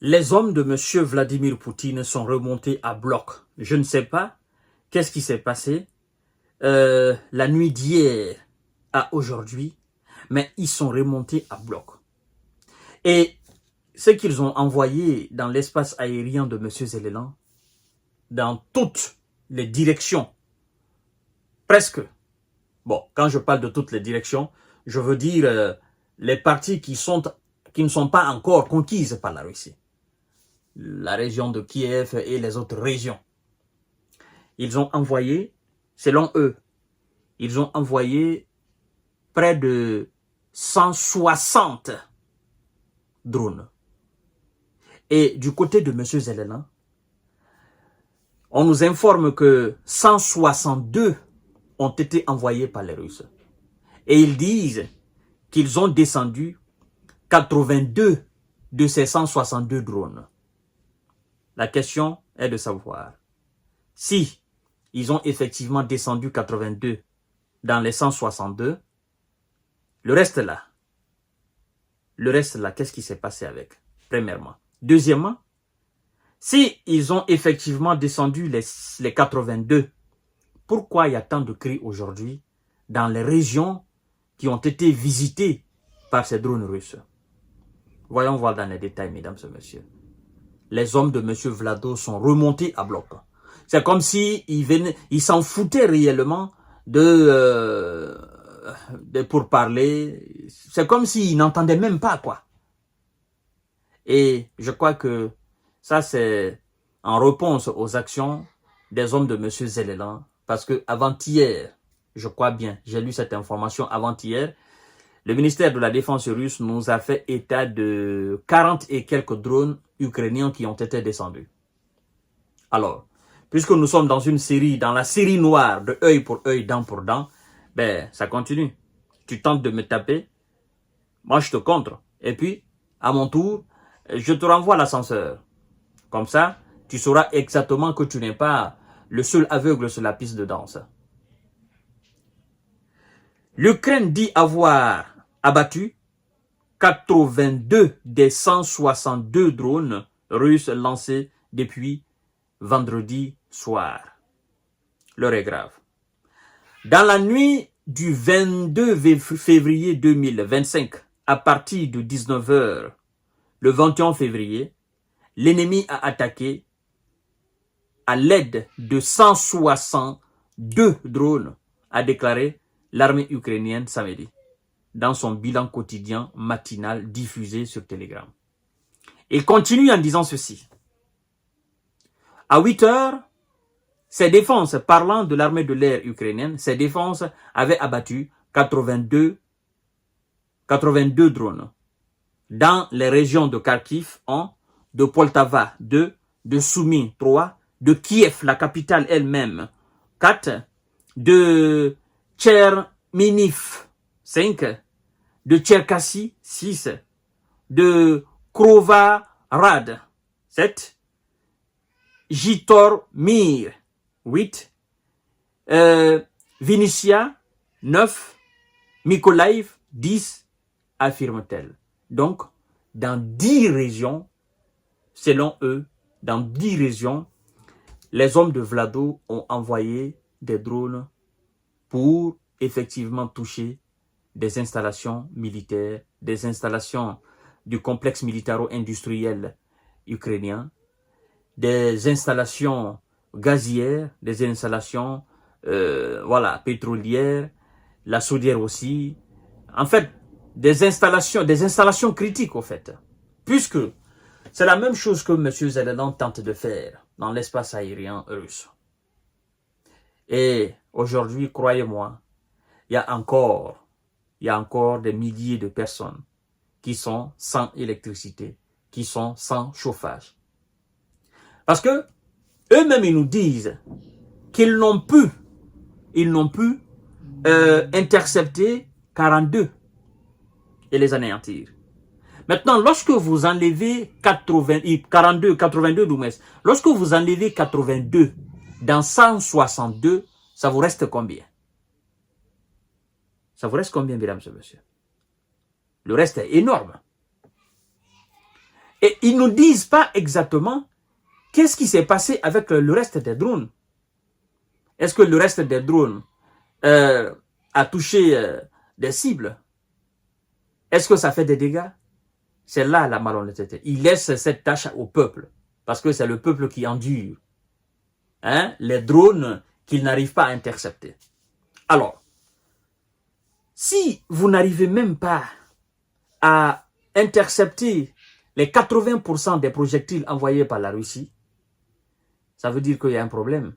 Les hommes de M. Vladimir Poutine sont remontés à bloc. Je ne sais pas qu'est-ce qui s'est passé la nuit d'hier à aujourd'hui, mais ils sont remontés à bloc. Et ce qu'ils ont envoyé dans l'espace aérien de M. Zelensky, dans toutes les directions, presque, bon, quand je parle de toutes les directions, je veux dire les parties qui ne sont pas encore conquises par la Russie. La région de Kiev et les autres régions. Ils ont envoyé, selon eux, ils ont envoyé près de 160 drones. Et du côté de M. Zelensky, on nous informe que 162 ont été envoyés par les Russes. Et ils disent qu'ils ont descendu 82 de ces 162 drones. La question est de savoir si ils ont effectivement descendu 82 dans les 162, le reste là, qu'est-ce qui s'est passé avec? Premièrement. Deuxièmement, si ils ont effectivement descendu les 82, pourquoi il y a tant de cris aujourd'hui dans les régions qui ont été visitées par ces drones russes? Voyons voir dans les détails, mesdames et messieurs. Les hommes de M. Vlado sont remontés à bloc. C'est comme si ils s'en foutaient réellement de pourparlers. C'est comme s'ils n'entendaient même pas, quoi. Et je crois que ça, c'est en réponse aux actions des hommes de M. Zelensky. Parce que avant-hier, je crois bien, j'ai lu cette information avant-hier, le ministère de la Défense russe nous a fait état de 40 et quelques drones ukrainiens qui ont été descendus. Alors, puisque nous sommes dans une série, dans la série noire de œil pour œil, dent pour dent, ben, ça continue. Tu tentes de me taper, moi je te contre. Et puis, à mon tour, je te renvoie l'ascenseur. Comme ça, tu sauras exactement que tu n'es pas le seul aveugle sur la piste de danse. L'Ukraine dit avoir abattu 82 des 162 drones russes lancés depuis vendredi soir. L'heure est grave. Dans la nuit du 22 février 2025, à partir de 19 h, le 21 février, l'ennemi a attaqué à l'aide de 162 drones, a déclaré l'armée ukrainienne samedi, dans son bilan quotidien matinal diffusé sur Telegram. Il continue en disant ceci. À 8 h, ses défenses, parlant de l'armée de l'air ukrainienne, ses défenses avaient abattu 82 drones dans les régions de Kharkiv 1, de Poltava 2, de Soumy 3, de Kiev, la capitale elle-même 4, de Tchernihiv 5, de Tcherkassy 6, de Krovarad 7, Jitomir 8, Vinnytsia 9, Mykolaiv 10, affirme-t-elle. Donc, dans 10 régions, selon eux, dans 10 régions, les hommes de Vlado ont envoyé des drones pour effectivement toucher des installations militaires, des installations du complexe militaro-industriel ukrainien, des installations gazières, des installations pétrolières, la chaudière aussi. En fait, des installations critiques, au fait. Puisque c'est la même chose que M. Zelensky tente de faire dans l'espace aérien russe. Et aujourd'hui, croyez-moi, il y a encore des milliers de personnes qui sont sans électricité, qui sont sans chauffage. Parce que eux-mêmes, ils nous disent qu'ils n'ont pu intercepter 42 et les anéantir. Maintenant, lorsque vous enlevez 82 d'Oumes, lorsque vous enlevez 82 dans 162, ça vous reste combien? Ça vous reste combien, mesdames et messieurs? Le reste est énorme. Et ils ne disent pas exactement qu'est-ce qui s'est passé avec le reste des drones. Est-ce que le reste des drones a touché des cibles? Est-ce que ça fait des dégâts? C'est là la malhonnêteté. Ils laissent cette tâche au peuple, parce que c'est le peuple qui endure les drones qu'ils n'arrivent pas à intercepter. Alors, si vous n'arrivez même pas à intercepter les 80% des projectiles envoyés par la Russie, ça veut dire qu'il y a un problème.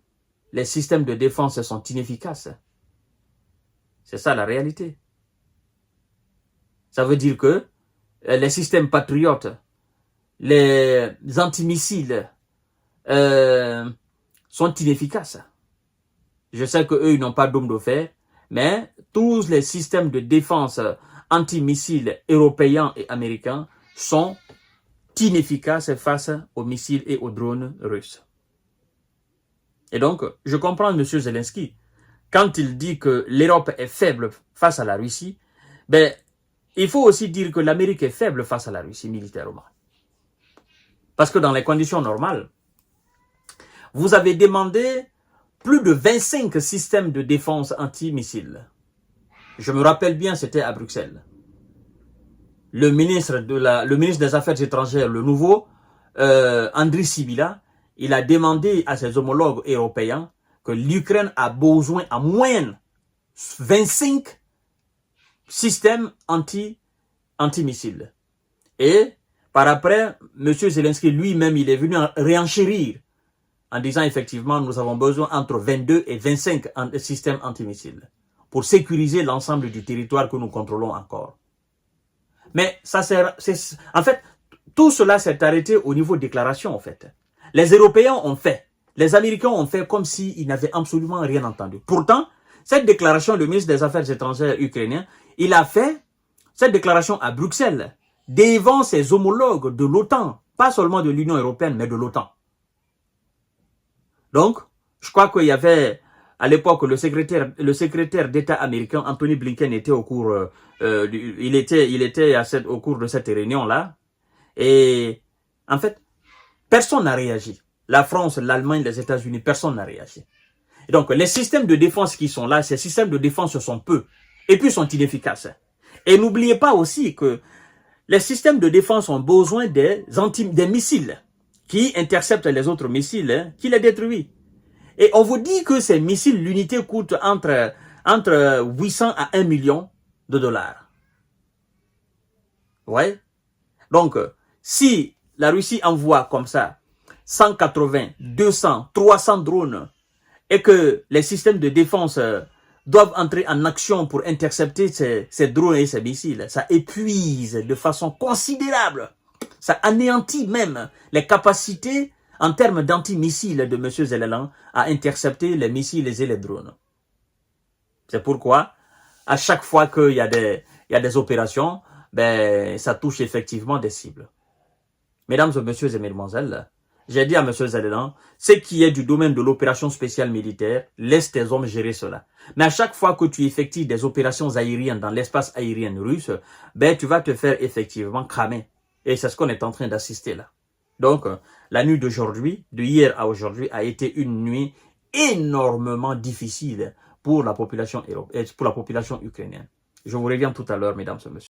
Les systèmes de défense sont inefficaces. C'est ça la réalité. Ça veut dire que les systèmes patriotes, les antimissiles sont inefficaces. Je sais qu'eux, ils n'ont pas d'homme de fer, mais tous les systèmes de défense antimissiles européens et américains sont inefficaces face aux missiles et aux drones russes. Et donc, je comprends M. Zelensky. Quand il dit que l'Europe est faible face à la Russie, ben, il faut aussi dire que l'Amérique est faible face à la Russie militairement. Parce que dans les conditions normales, vous avez demandé plus de 25 systèmes de défense anti-missiles. Je me rappelle bien, c'était à Bruxelles. Le ministre des Affaires étrangères, le nouveau, Andriy Sybiha, il a demandé à ses homologues européens que l'Ukraine a besoin en moyenne 25 systèmes anti-missiles. Et par après, M. Zelensky lui-même, il est venu réenchérir en disant effectivement, nous avons besoin entre 22 et 25 systèmes antimissiles pour sécuriser l'ensemble du territoire que nous contrôlons encore. Mais ça en fait, tout cela s'est arrêté au niveau déclaration, en fait. Les Européens ont fait, les Américains ont fait comme s'ils n'avaient absolument rien entendu. Pourtant, cette déclaration, le ministre des Affaires étrangères ukrainien, il a fait cette déclaration à Bruxelles, devant ses homologues de l'OTAN, pas seulement de l'Union européenne, mais de l'OTAN. Donc, je crois qu'il y avait, à l'époque, le secrétaire d'État américain, Anthony Blinken, était au cours, il était au cours de cette réunion-là. Et, en fait, personne n'a réagi. La France, l'Allemagne, les États-Unis, personne n'a réagi. Et donc, les systèmes de défense qui sont là, ces systèmes de défense sont peu, et puis sont inefficaces. Et n'oubliez pas aussi que les systèmes de défense ont besoin des missiles qui interceptent les autres missiles, qui les détruisent. Et on vous dit que ces missiles, l'unité coûte entre 800 à 1 million de dollars. Ouais. Donc, si la Russie envoie comme ça 180, 200, 300 drones et que les systèmes de défense doivent entrer en action pour intercepter ces drones et ces missiles, ça épuise de façon considérable. Ça anéantit même les capacités en termes d'antimissiles de M. Zelensky à intercepter les missiles et les drones. C'est pourquoi, à chaque fois qu'il y a des opérations, ben, ça touche effectivement des cibles. Mesdames et messieurs et mesdemoiselles, j'ai dit à M. Zelensky, ce qui est du domaine de l'opération spéciale militaire, laisse tes hommes gérer cela. Mais à chaque fois que tu effectues des opérations aériennes dans l'espace aérien russe, ben, tu vas te faire effectivement cramer. Et c'est ce qu'on est en train d'assister là. Donc, la nuit d'aujourd'hui, de hier à aujourd'hui, a été une nuit énormément difficile pour la population ukrainienne. Je vous reviens tout à l'heure, mesdames et messieurs.